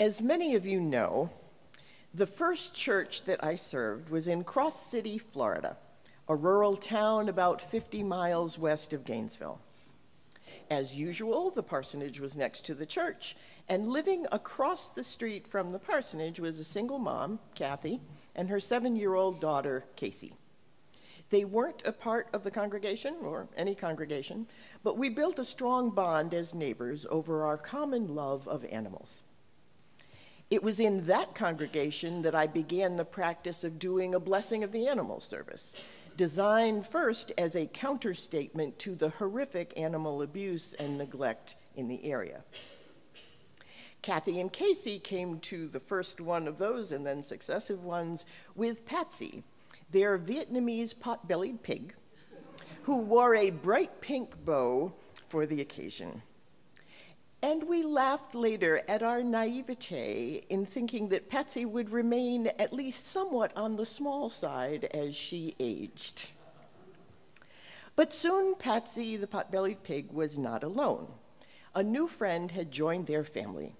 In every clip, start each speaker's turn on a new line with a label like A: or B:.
A: As many of you know, the first church that I served was in Cross City, Florida, a rural town about 50 miles west of Gainesville. As usual, the parsonage was next to the church, and living across the street from the parsonage was a single mom, Kathy, and her 7-year-old daughter, Casey. They weren't a part of the congregation, or any congregation, but we built a strong bond as neighbors over our common love of animals. It was in that congregation that I began the practice of doing a blessing of the animal service, designed first as a counterstatement to the horrific animal abuse and neglect in the area. Kathy and Casey came to the first one of those and then successive ones with Patsy, their Vietnamese pot-bellied pig, who wore a bright pink bow for the occasion. And we laughed later at our naivete in thinking that Patsy would remain at least somewhat on the small side as she aged. But soon Patsy, the pot-bellied pig, was not alone. A new friend had joined their family,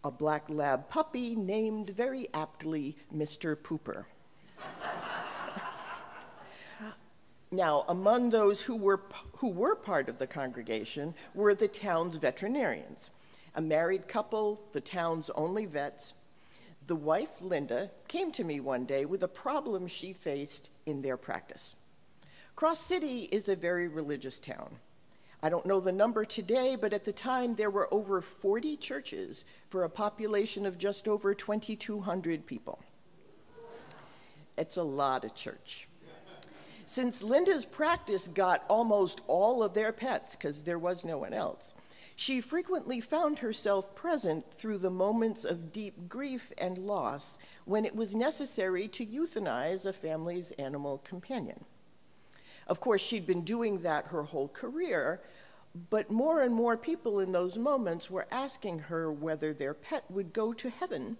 A: a black lab puppy named very aptly Mr. Pooper. Now, among those who were part of the congregation were the town's veterinarians, a married couple, the town's only vets. The wife, Linda, came to me one day with a problem she faced in their practice. Cross City is a very religious town. I don't know the number today, but at the time there were over 40 churches for a population of just over 2,200 people. It's a lot of church. Since Linda's practice got almost all of their pets, because there was no one else, she frequently found herself present through the moments of deep grief and loss when it was necessary to euthanize a family's animal companion. Of course, she'd been doing that her whole career, but more and more people in those moments were asking her whether their pet would go to heaven,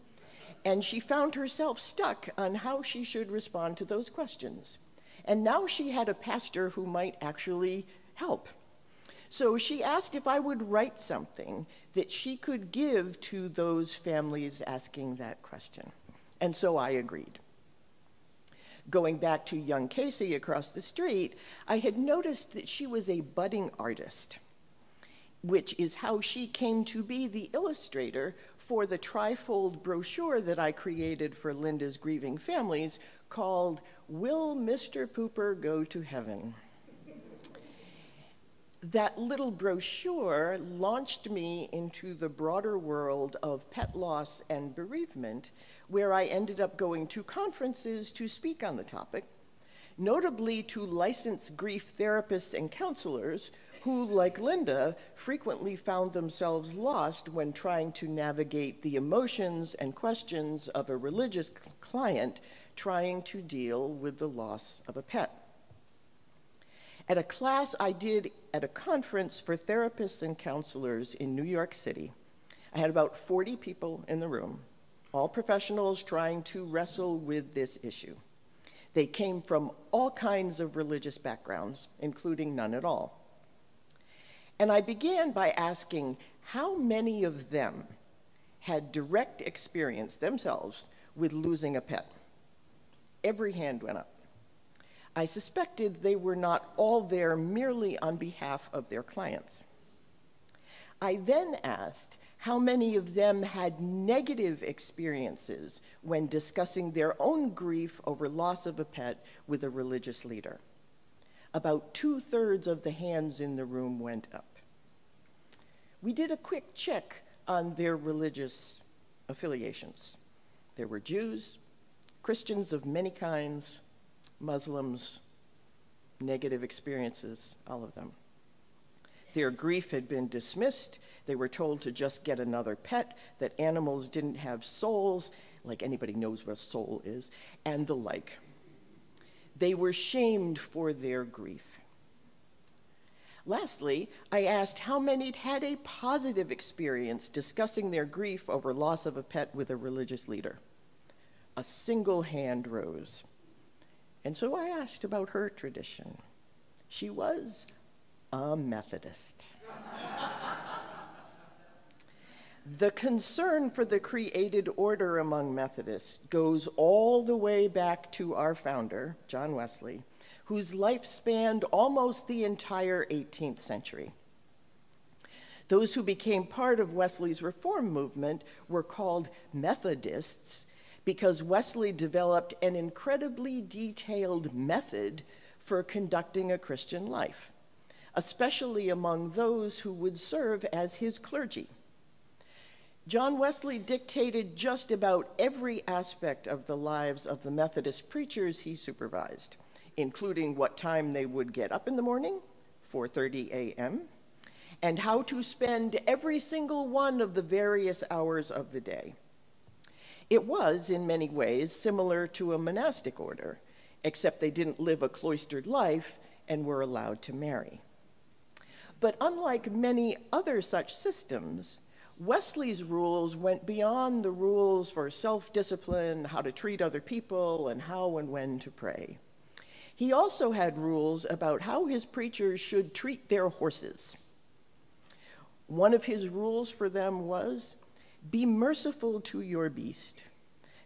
A: and she found herself stuck on how she should respond to those questions. And now she had a pastor who might actually help. So she asked if I would write something that she could give to those families asking that question. And so I agreed. Going back to young Casey across the street, I had noticed that she was a budding artist, which is how she came to be the illustrator for the trifold brochure that I created for Linda's grieving families called Will Mr. Pooper Go to Heaven? That little brochure launched me into the broader world of pet loss and bereavement, where I ended up going to conferences to speak on the topic, notably to licensed grief therapists and counselors who, like Linda, frequently found themselves lost when trying to navigate the emotions and questions of a religious client trying to deal with the loss of a pet. At a class I did at a conference for therapists and counselors in New York City, I had about 40 people in the room, all professionals trying to wrestle with this issue. They came from all kinds of religious backgrounds, including none at all. And I began by asking how many of them had direct experience themselves with losing a pet. Every hand went up. I suspected they were not all there merely on behalf of their clients. I then asked how many of them had negative experiences when discussing their own grief over loss of a pet with a religious leader. About 2/3 of the hands in the room went up. We did a quick check on their religious affiliations. There were Jews, Christians of many kinds, Muslims, negative experiences, all of them. Their grief had been dismissed. They were told to just get another pet, that animals didn't have souls, like anybody knows what a soul is, and the like. They were shamed for their grief. Lastly, I asked how many had a positive experience discussing their grief over loss of a pet with a religious leader. A single hand rose. And so I asked about her tradition. She was a Methodist. The concern for the created order among Methodists goes all the way back to our founder, John Wesley, whose life spanned almost the entire 18th century. Those who became part of Wesley's reform movement were called Methodists because Wesley developed an incredibly detailed method for conducting a Christian life, especially among those who would serve as his clergy. John Wesley dictated just about every aspect of the lives of the Methodist preachers he supervised, including what time they would get up in the morning, 4:30 a.m., and how to spend every single one of the various hours of the day. It was, in many ways, similar to a monastic order, except they didn't live a cloistered life and were allowed to marry. But unlike many other such systems, Wesley's rules went beyond the rules for self-discipline, how to treat other people, and how and when to pray. He also had rules about how his preachers should treat their horses. One of his rules for them was, be merciful to your beast.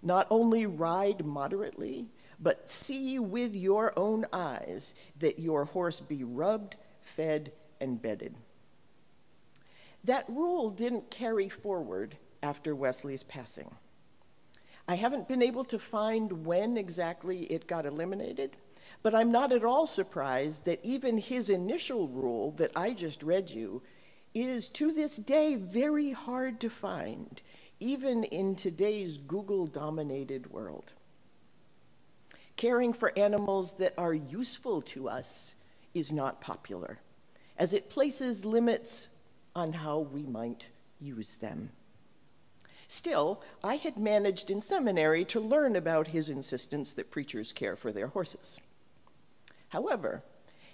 A: Not only ride moderately, but see with your own eyes that your horse be rubbed, fed, and bedded. That rule didn't carry forward after Wesley's passing. I haven't been able to find when exactly it got eliminated, but I'm not at all surprised that even his initial rule that I just read you is to this day very hard to find, even in today's Google-dominated world. Caring for animals that are useful to us is not popular, as it places limits on how we might use them. Still, I had managed in seminary to learn about his insistence that preachers care for their horses. However,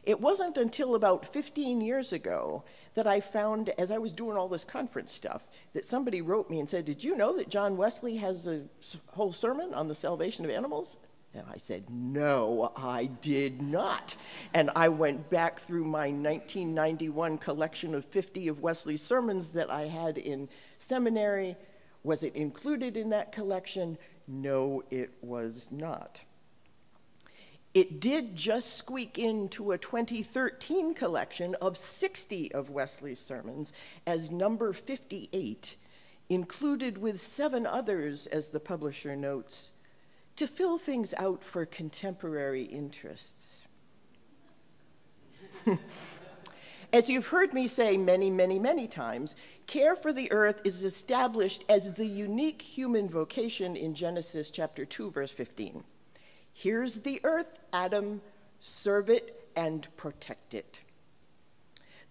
A: it wasn't until about 15 years ago that I found, as I was doing all this conference stuff, that somebody wrote me and said, did you know that John Wesley has a whole sermon on the salvation of animals? And I said, no, I did not. And I went back through my 1991 collection of 50 of Wesley's sermons that I had in seminary. Was it included in that collection? No, it was not. It did just squeak into a 2013 collection of 60 of Wesley's sermons as number 58, included with 7 others, as the publisher notes, to fill things out for contemporary interests. As you've heard me say many, many, many times, care for the earth is established as the unique human vocation in Genesis chapter 2, verse 15. Here's the earth, Adam, serve it and protect it.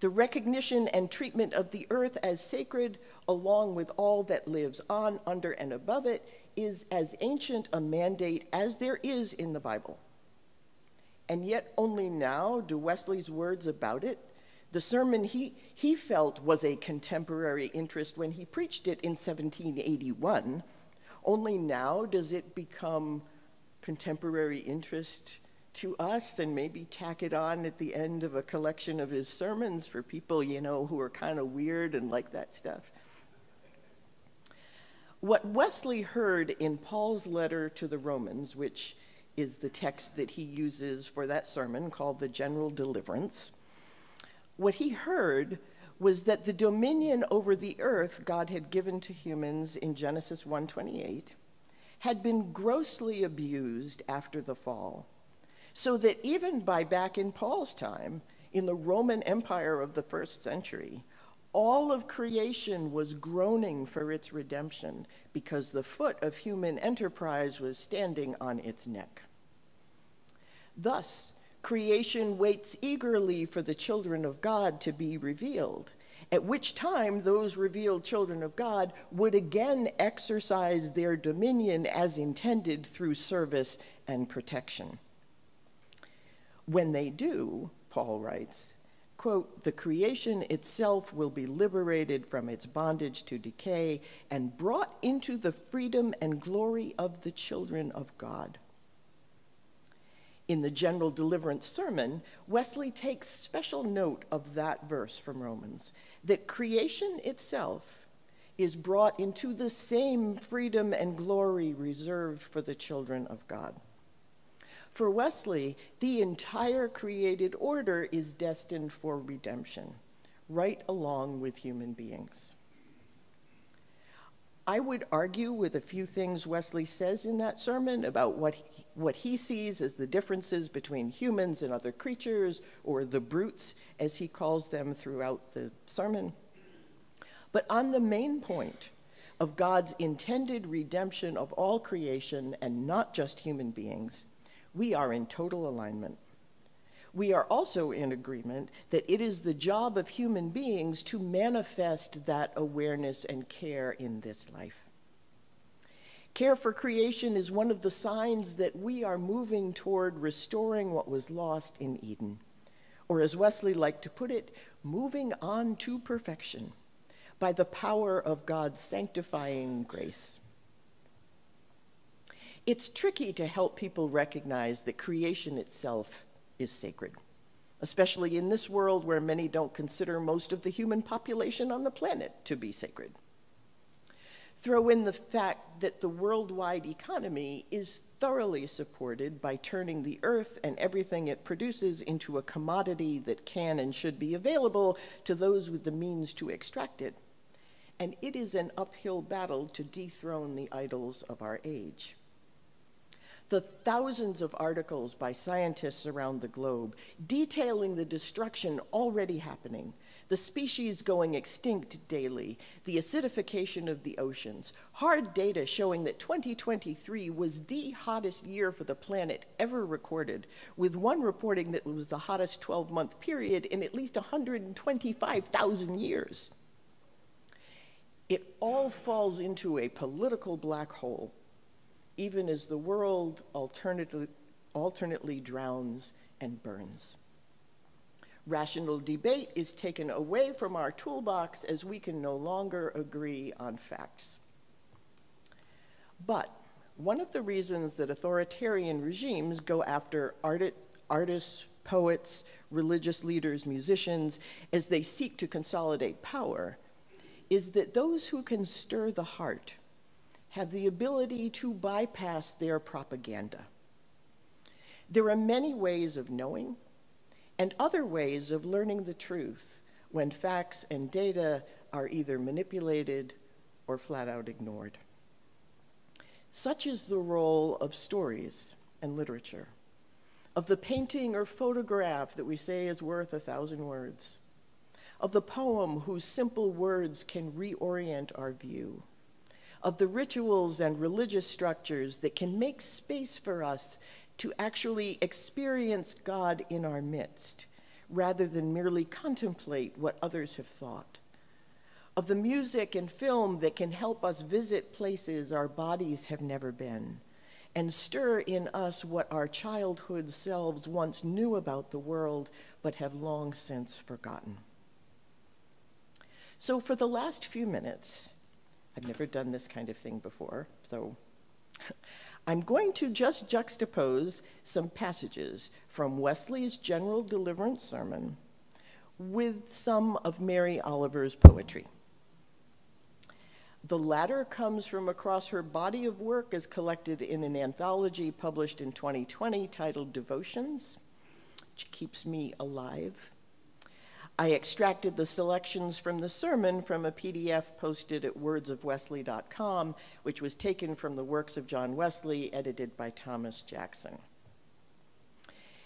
A: The recognition and treatment of the earth as sacred, along with all that lives on, under, and above it, is as ancient a mandate as there is in the Bible. And yet only now do Wesley's words about it, the sermon he felt was a contemporary interest when he preached it in 1781, only now does it become contemporary interest to us, and maybe tack it on at the end of a collection of his sermons for people, you know, who are kind of weird and like that stuff. What Wesley heard in Paul's letter to the Romans, which is the text that he uses for that sermon called the General Deliverance, what he heard was that the dominion over the earth God had given to humans in Genesis 1:28 had been grossly abused after the fall, so that even by back in Paul's time, in the Roman Empire of the first century, all of creation was groaning for its redemption because the foot of human enterprise was standing on its neck. Thus, creation waits eagerly for the children of God to be revealed, at which time those revealed children of God would again exercise their dominion as intended through service and protection. When they do, Paul writes, quote, the creation itself will be liberated from its bondage to decay and brought into the freedom and glory of the children of God. In the General Deliverance sermon, Wesley takes special note of that verse from Romans, that creation itself is brought into the same freedom and glory reserved for the children of God. For Wesley, the entire created order is destined for redemption, right along with human beings. I would argue with a few things Wesley says in that sermon about what he sees as the differences between humans and other creatures, or the brutes, as he calls them throughout the sermon. But on the main point of God's intended redemption of all creation and not just human beings, we are in total alignment. We are also in agreement that it is the job of human beings to manifest that awareness and care in this life. Care for creation is one of the signs that we are moving toward restoring what was lost in Eden, or as Wesley liked to put it, moving on to perfection by the power of God's sanctifying grace. It's tricky to help people recognize that creation itself is sacred, especially in this world where many don't consider most of the human population on the planet to be sacred. Throw in the fact that the worldwide economy is thoroughly supported by turning the earth and everything it produces into a commodity that can and should be available to those with the means to extract it. And it is an uphill battle to dethrone the idols of our age. The thousands of articles by scientists around the globe detailing the destruction already happening, the species going extinct daily, the acidification of the oceans, hard data showing that 2023 was the hottest year for the planet ever recorded, with one reporting that it was the hottest 12-month period in at least 125,000 years. It all falls into a political black hole, even as the world alternately drowns and burns. Rational debate is taken away from our toolbox as we can no longer agree on facts. But one of the reasons that authoritarian regimes go after artists, poets, religious leaders, musicians, as they seek to consolidate power, is that those who can stir the heart have the ability to bypass their propaganda. There are many ways of knowing and other ways of learning the truth when facts and data are either manipulated or flat out ignored. Such is the role of stories and literature, of the painting or photograph that we say is worth 1,000 words, of the poem whose simple words can reorient our view, of the rituals and religious structures that can make space for us to actually experience God in our midst, rather than merely contemplate what others have thought, of the music and film that can help us visit places our bodies have never been, and stir in us what our childhood selves once knew about the world, but have long since forgotten. So for the last few minutes, I've never done this kind of thing before, so I'm going to just juxtapose some passages from Wesley's General Deliverance Sermon with some of Mary Oliver's poetry. The latter comes from across her body of work as collected in an anthology published in 2020 titled Devotions, which keeps me alive. I extracted the selections from the sermon from a PDF posted at wordsofwesley.com, which was taken from the works of John Wesley, edited by Thomas Jackson.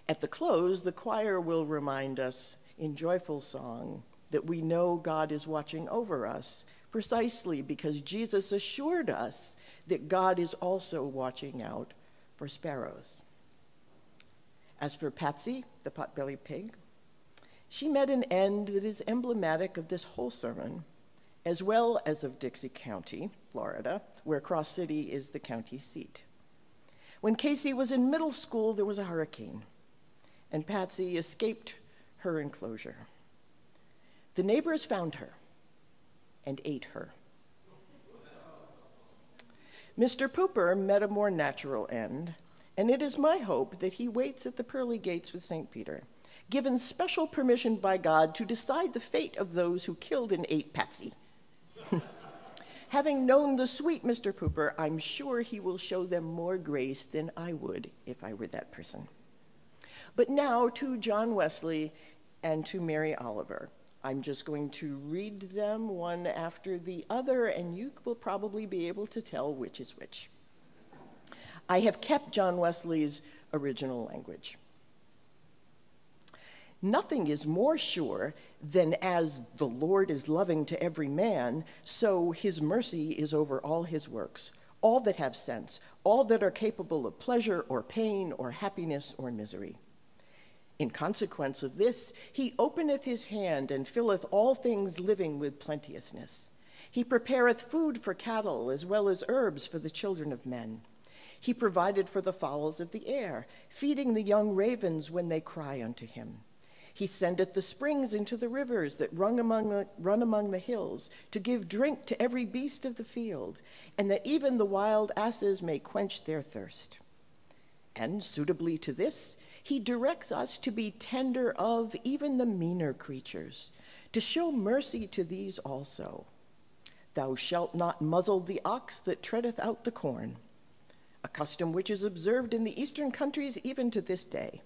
A: At the close, the choir will remind us in joyful song that we know God is watching over us, precisely because Jesus assured us that God is also watching out for sparrows. As for Patsy, the pot-bellied pig, she met an end that is emblematic of this whole sermon, as well as of Dixie County, Florida, where Cross City is the county seat. When Casey was in middle school, there was a hurricane, and Patsy escaped her enclosure. The neighbors found her and ate her. Mr. Pooper met a more natural end, and it is my hope that he waits at the pearly gates with St. Peter, given special permission by God to decide the fate of those who killed and ate Patsy. having known the sweet Mr. Pooper, I'm sure he will show them more grace than I would if I were that person. But now to John Wesley and to Mary Oliver. I'm just going to read them one after the other, and you will probably be able to tell which is which. I have kept John Wesley's original language. Nothing is more sure than as the Lord is loving to every man, so his mercy is over all his works, all that have sense, all that are capable of pleasure or pain or happiness or misery. In consequence of this, he openeth his hand and filleth all things living with plenteousness. He prepareth food for cattle as well as herbs for the children of men. He provided for the fowls of the air, feeding the young ravens when they cry unto him. He sendeth the springs into the rivers that run among the hills, to give drink to every beast of the field, and that even the wild asses may quench their thirst. And suitably to this, he directs us to be tender of even the meaner creatures, to show mercy to these also. Thou shalt not muzzle the ox that treadeth out the corn, a custom which is observed in the eastern countries even to this day.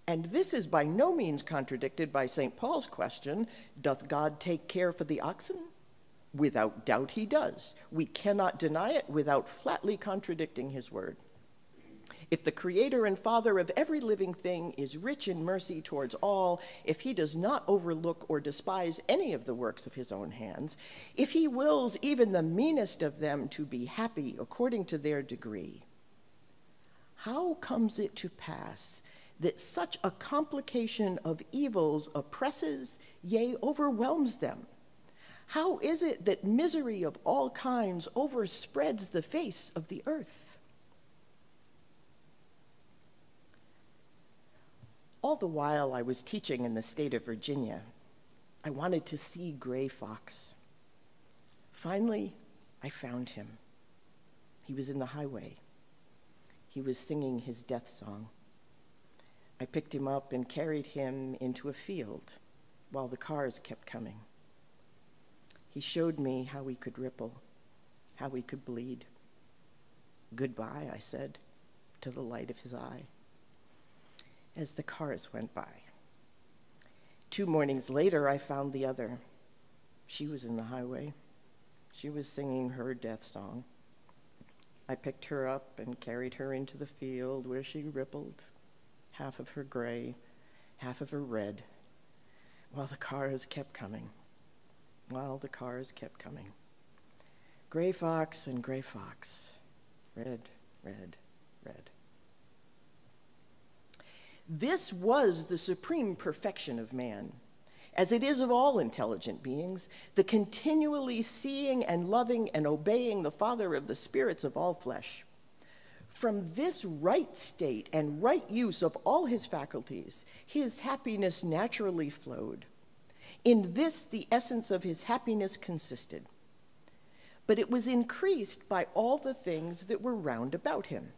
A: And this is by no means contradicted by St. Paul's question, doth God take care for the oxen? Without doubt he does. We cannot deny it without flatly contradicting his word. If the creator and father of every living thing is rich in mercy towards all, if he does not overlook or despise any of the works of his own hands, if he wills even the meanest of them to be happy according to their degree, how comes it to pass that such a complication of evils oppresses, yea, overwhelms them? How is it that misery of all kinds overspreads the face of the earth? All the while I was teaching in the state of Virginia, I wanted to see Gray Fox. Finally, I found him. He was in the highway. He was singing his death song. I picked him up and carried him into a field while the cars kept coming. He showed me how we could ripple, how we could bleed. Goodbye, I said, to the light of his eye, as the cars went by. 2 mornings later, I found the other. She was in the highway. She was singing her death song. I picked her up and carried her into the field where she rippled, half of her gray, half of her red, while the cars kept coming, Gray fox and gray fox, red, red, red. This was the supreme perfection of man, as it is of all intelligent beings, the continually seeing and loving and obeying the Father of the spirits of all flesh. From this right state and right use of all his faculties, his happiness naturally flowed. In this the essence of his happiness consisted. But it was increased by all the things that were round about him.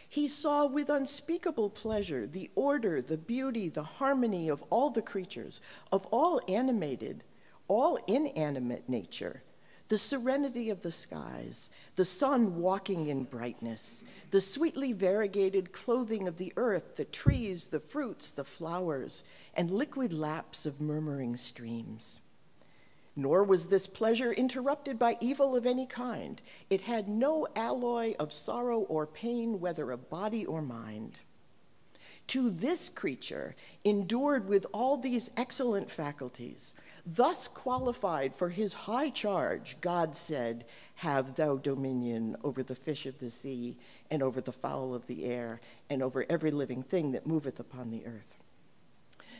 A: He saw with unspeakable pleasure the order, the beauty, the harmony of all the creatures, of all animated, all inanimate nature, the serenity of the skies, the sun walking in brightness, the sweetly variegated clothing of the earth, the trees, the fruits, the flowers, and liquid laps of murmuring streams. Nor was this pleasure interrupted by evil of any kind. It had no alloy of sorrow or pain, whether of body or mind. To this creature, endured with all these excellent faculties, thus qualified for his high charge, God said, "Have thou dominion over the fish of the sea, and over the fowl of the air, and over every living thing that moveth upon the earth."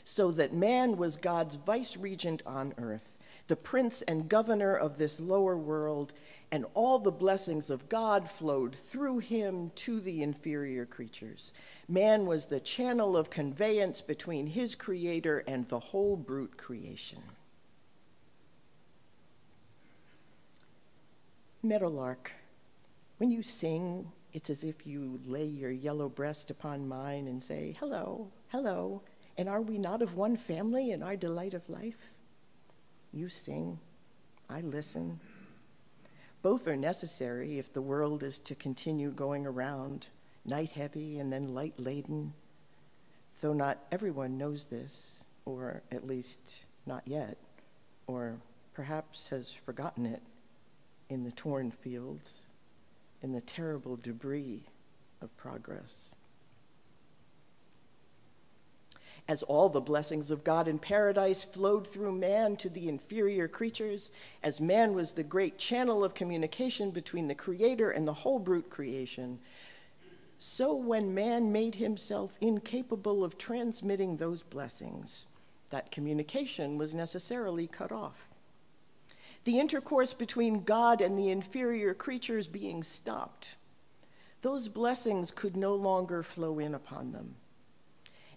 A: So that man was God's vice-regent on earth, the prince and governor of this lower world, and all the blessings of God flowed through him to the inferior creatures. Man was the channel of conveyance between his creator and the whole brute creation. Meadowlark, when you sing, it's as if you lay your yellow breast upon mine and say, "Hello, hello, and are we not of one family in our delight of life?" You sing, I listen, Both are necessary if the world is to continue going around, night heavy and then light laden, though not everyone knows this, or at least not yet, or perhaps has forgotten it in the torn fields, in the terrible debris of progress. As all the blessings of God in paradise flowed through man to the inferior creatures, as man was the great channel of communication between the Creator and the whole brute creation, so when man made himself incapable of transmitting those blessings, that communication was necessarily cut off. The intercourse between God and the inferior creatures being stopped, those blessings could no longer flow in upon them.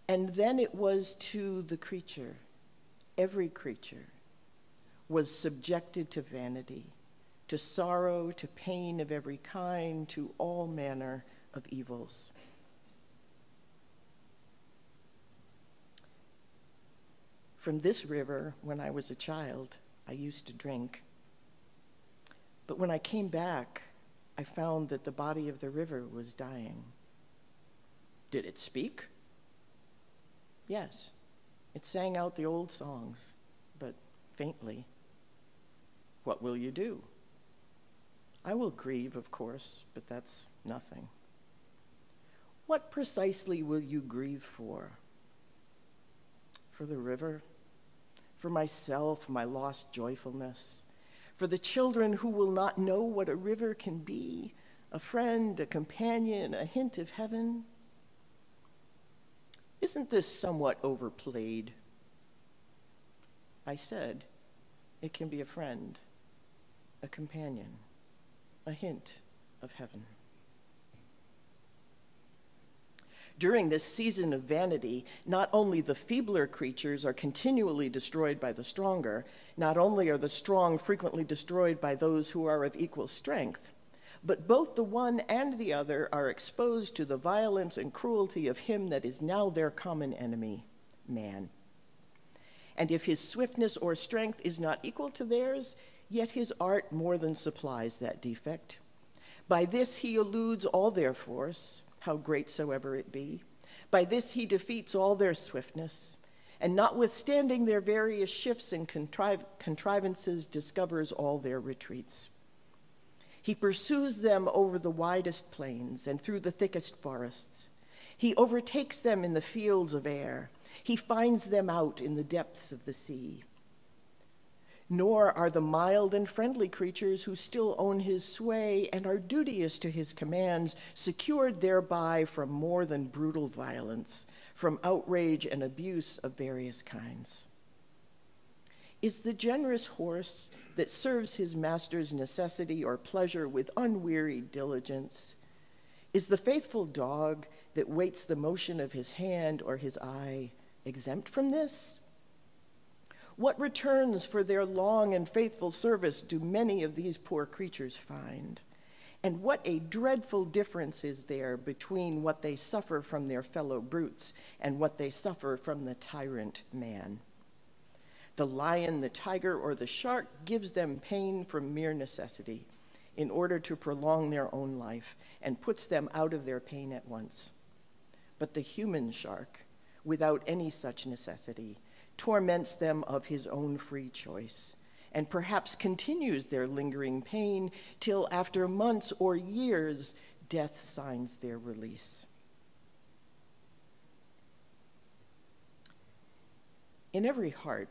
A: And then it was to the creature, every creature, was subjected to vanity, to sorrow, to pain of every kind, to all manner of evils. From this river, when I was a child, I used to drink. But when I came back, I found that the body of the river was dying. Did it speak? Yes, it sang out the old songs, but faintly. What will you do? I will grieve, of course, but that's nothing. What precisely will you grieve for? For the river? For myself, my lost joyfulness? For the children who will not know what a river can be? A friend, a companion, a hint of heaven? Isn't this somewhat overplayed? I said, it can be a friend, a companion, a hint of heaven. During this season of vanity, not only the feebler creatures are continually destroyed by the stronger, not only are the strong frequently destroyed by those who are of equal strength, but both the one and the other are exposed to the violence and cruelty of him that is now their common enemy, man. And if his swiftness or strength is not equal to theirs, yet his art more than supplies that defect. By this he eludes all their force, how great soever it be. By this he defeats all their swiftness, and notwithstanding their various shifts and contrivances, discovers all their retreats. He pursues them over the widest plains and through the thickest forests. He overtakes them in the fields of air. He finds them out in the depths of the sea. Nor are the mild and friendly creatures who still own his sway and are duteous to his commands secured thereby from more than brutal violence, from outrage and abuse of various kinds. Is the generous horse that serves his master's necessity or pleasure with unwearied diligence? Is the faithful dog that waits the motion of his hand or his eye exempt from this? What returns for their long and faithful service do many of these poor creatures find? And what a dreadful difference is there between what they suffer from their fellow brutes and what they suffer from the tyrant man. The lion, the tiger, or the shark gives them pain from mere necessity in order to prolong their own life and puts them out of their pain at once. But the human shark, without any such necessity, torments them of his own free choice and perhaps continues their lingering pain till after months or years, death signs their release. In every heart,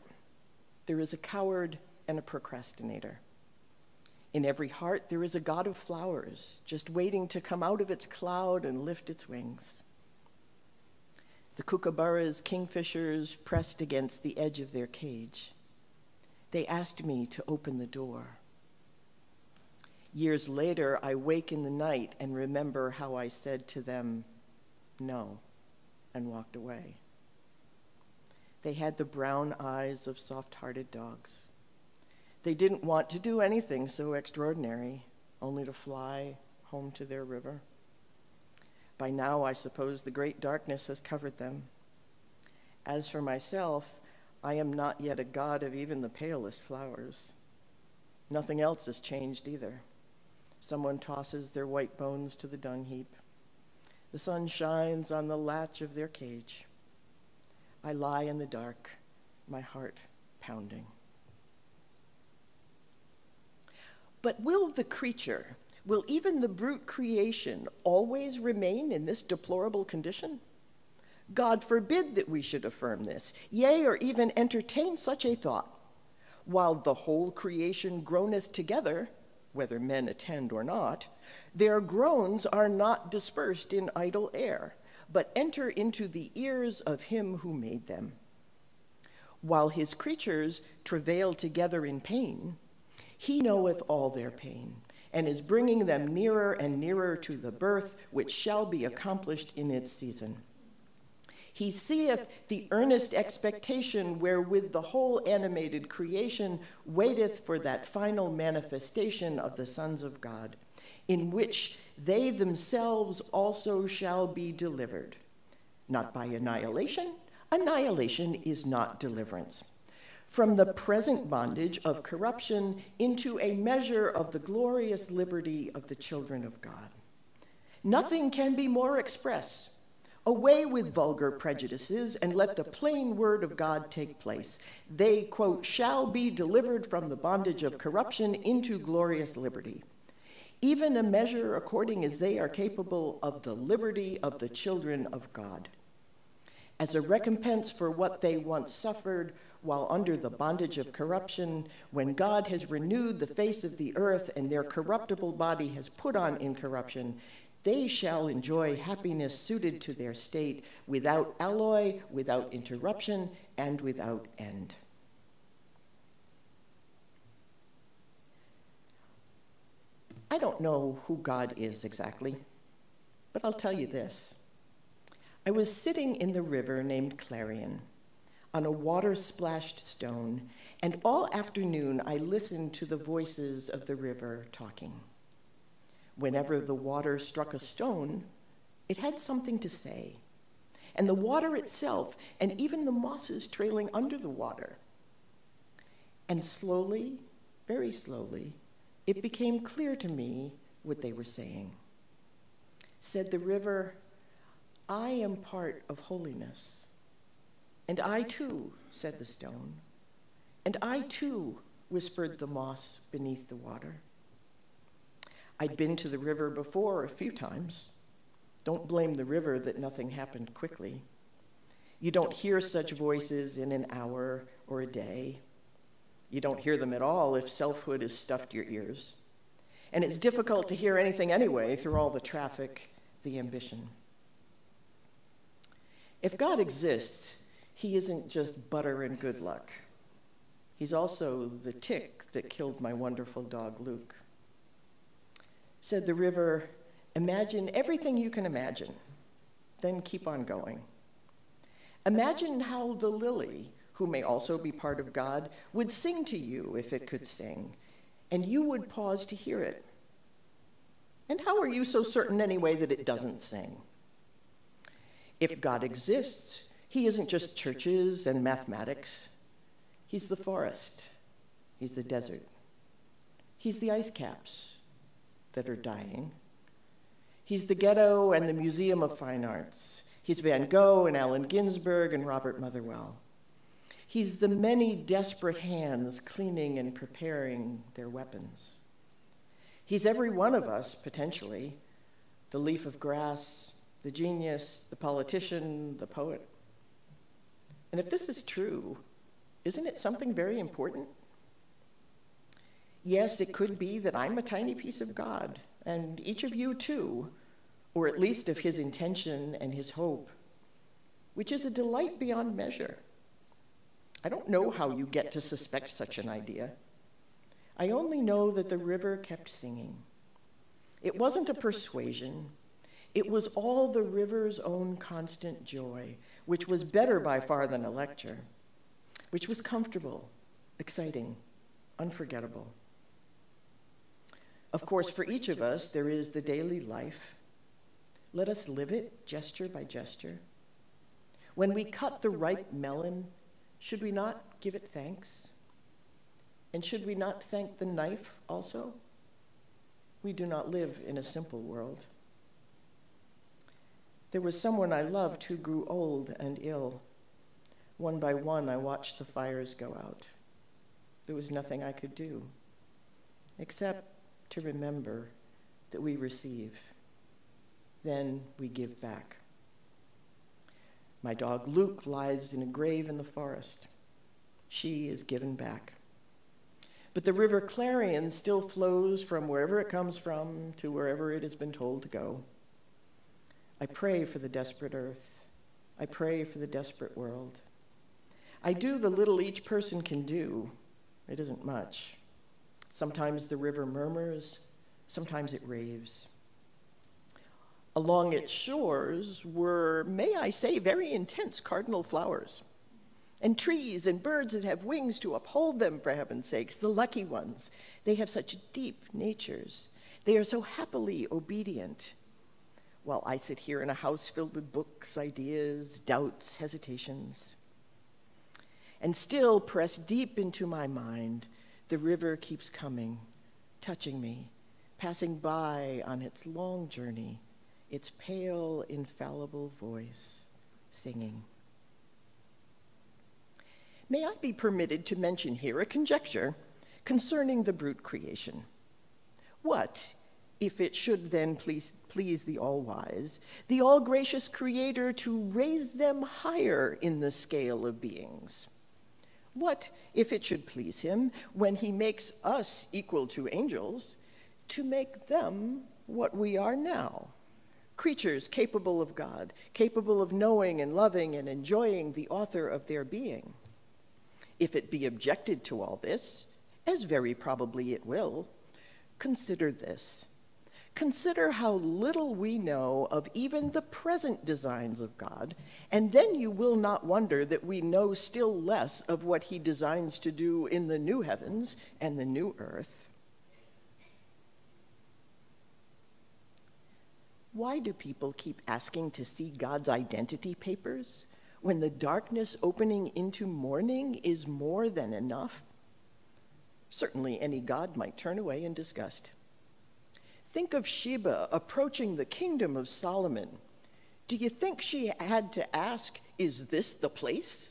A: there is a coward and a procrastinator. In every heart, there is a god of flowers, just waiting to come out of its cloud and lift its wings. The kookaburras, kingfishers, pressed against the edge of their cage. They asked me to open the door. Years later, I wake in the night and remember how I said to them, no, and walked away. They had the brown eyes of soft-hearted dogs. They didn't want to do anything so extraordinary, only to fly home to their river. By now, I suppose the great darkness has covered them. As for myself, I am not yet a god of even the palest flowers. Nothing else has changed either. Someone tosses their white bones to the dung heap. The sun shines on the latch of their cage. I lie in the dark, my heart pounding. But will the creature, will even the brute creation always remain in this deplorable condition? God forbid that we should affirm this, yea, or even entertain such a thought. While the whole creation groaneth together, whether men attend or not, their groans are not dispersed in idle air, but enter into the ears of him who made them. While his creatures travail together in pain, he knoweth all their pain, and is bringing them nearer and nearer to the birth which shall be accomplished in its season. He seeth the earnest expectation wherewith the whole animated creation waiteth for that final manifestation of the sons of God, in which they themselves also shall be delivered. Not by annihilation. Annihilation is not deliverance. From the present bondage of corruption into a measure of the glorious liberty of the children of God. Nothing can be more express. Away with vulgar prejudices, and let the plain word of God take place. They, quote, shall be delivered from the bondage of corruption into glorious liberty. Even a measure according as they are capable of the liberty of the children of God. As a recompense for what they once suffered while under the bondage of corruption, when God has renewed the face of the earth and their corruptible body has put on incorruption, they shall enjoy happiness suited to their state, without alloy, without interruption, and without end. I don't know who God is exactly, but I'll tell you this. I was sitting in the river named Clarion, on a water-splashed stone, and all afternoon I listened to the voices of the river talking. Whenever the water struck a stone, it had something to say, and the water itself, and even the mosses trailing under the water. And slowly, very slowly, it became clear to me what they were saying. Said the river, I am part of holiness. And I too, said the stone. And I too, whispered the moss beneath the water. I'd been to the river before a few times. Don't blame the river that nothing happened quickly. You don't hear such voices in an hour or a day. You don't hear them at all if selfhood has stuffed your ears. And it's difficult to hear anything anyway through all the traffic, the ambition. If God exists, he isn't just butter and good luck. He's also the tick that killed my wonderful dog, Luke. Said the river, imagine everything you can imagine, then keep on going. Imagine how the lily, who may also be part of God, would sing to you if it could sing, and you would pause to hear it. And how are you so certain anyway that it doesn't sing? If God exists, he isn't just churches and mathematics. He's the forest. He's the desert. He's the ice caps that are dying. He's the ghetto and the Museum of Fine Arts. He's Van Gogh and Allen Ginsberg and Robert Motherwell. He's the many desperate hands cleaning and preparing their weapons. He's every one of us, potentially, the leaf of grass, the genius, the politician, the poet. And if this is true, isn't it something very important? Yes, it could be that I'm a tiny piece of God, and each of you too, or at least of his intention and his hope, which is a delight beyond measure. I don't know how you get to suspect such an idea. I only know that the river kept singing. It wasn't a persuasion. It was all the river's own constant joy, which was better by far than a lecture, which was comfortable, exciting, unforgettable. Of course, for each of us, there is the daily life. Let us live it gesture by gesture. When we cut the ripe melon, should we not give it thanks? And should we not thank the knife also? We do not live in a simple world. There was someone I loved who grew old and ill. One by one, I watched the fires go out. There was nothing I could do, except to remember that we receive. Then we give back. My dog Luke lies in a grave in the forest. She is given back. But the river Clarion still flows from wherever it comes from to wherever it has been told to go. I pray for the desperate earth. I pray for the desperate world. I do the little each person can do. It isn't much. Sometimes the river murmurs, sometimes it raves. Along its shores were, may I say, very intense cardinal flowers, and trees and birds that have wings to uphold them, for heaven's sakes, the lucky ones. They have such deep natures. They are so happily obedient. While I sit here in a house filled with books, ideas, doubts, hesitations. And still, pressed deep into my mind, the river keeps coming, touching me, passing by on its long journey, its pale, infallible voice, singing. May I be permitted to mention here a conjecture concerning the brute creation? What, if it should then please the all-wise, the all-gracious Creator to raise them higher in the scale of beings? What, if it should please him, when he makes us equal to angels, to make them what we are now? Creatures capable of God, capable of knowing and loving and enjoying the author of their being. If it be objected to all this, as very probably it will, consider this. Consider how little we know of even the present designs of God, and then you will not wonder that we know still less of what he designs to do in the new heavens and the new earth. Why do people keep asking to see God's identity papers when the darkness opening into morning is more than enough? Certainly any God might turn away in disgust. Think of Sheba approaching the kingdom of Solomon. Do you think she had to ask, is this the place?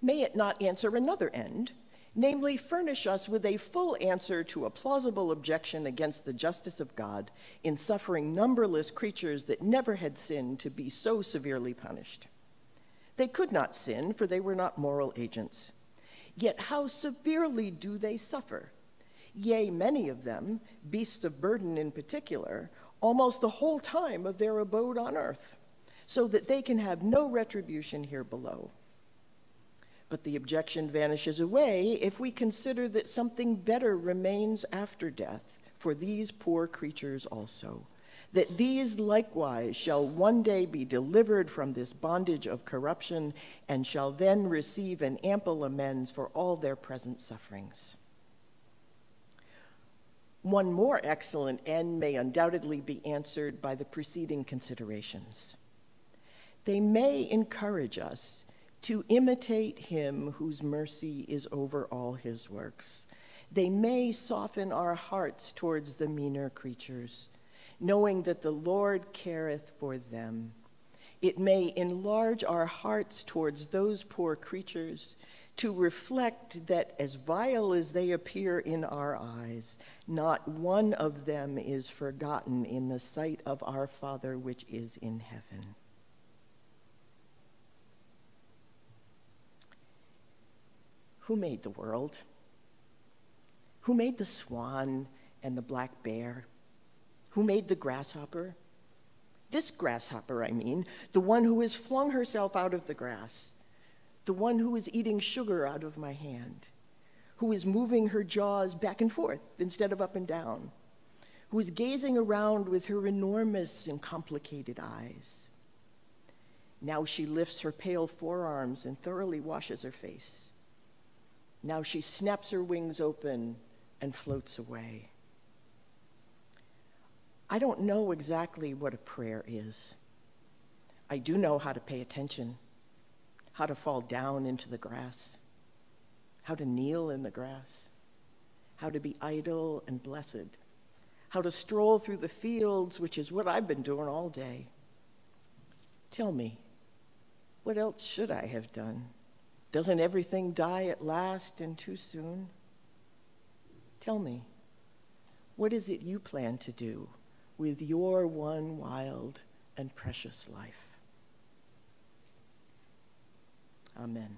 A: May it not answer another end, namely furnish us with a full answer to a plausible objection against the justice of God in suffering numberless creatures that never had sinned to be so severely punished. They could not sin, for they were not moral agents. Yet how severely do they suffer? Yea, many of them, beasts of burden in particular, almost the whole time of their abode on earth, so that they can have no retribution here below. But the objection vanishes away if we consider that something better remains after death for these poor creatures also, that these likewise shall one day be delivered from this bondage of corruption and shall then receive an ample amends for all their present sufferings. One more excellent end may undoubtedly be answered by the preceding considerations. They may encourage us to imitate him whose mercy is over all his works. They may soften our hearts towards the meaner creatures, knowing that the Lord careth for them. It may enlarge our hearts towards those poor creatures to reflect that as vile as they appear in our eyes, not one of them is forgotten in the sight of our Father which is in heaven. Who made the world? Who made the swan and the black bear? Who made the grasshopper? This grasshopper, I mean, the one who has flung herself out of the grass, the one who is eating sugar out of my hand, who is moving her jaws back and forth instead of up and down, who is gazing around with her enormous and complicated eyes. Now she lifts her pale forearms and thoroughly washes her face. Now she snaps her wings open and floats away. I don't know exactly what a prayer is. I do know how to pay attention, how to fall down into the grass, how to kneel in the grass, how to be idle and blessed, how to stroll through the fields, which is what I've been doing all day. Tell me, what else should I have done? Doesn't everything die at last and too soon? Tell me, what is it you plan to do with your one wild and precious life? Amen.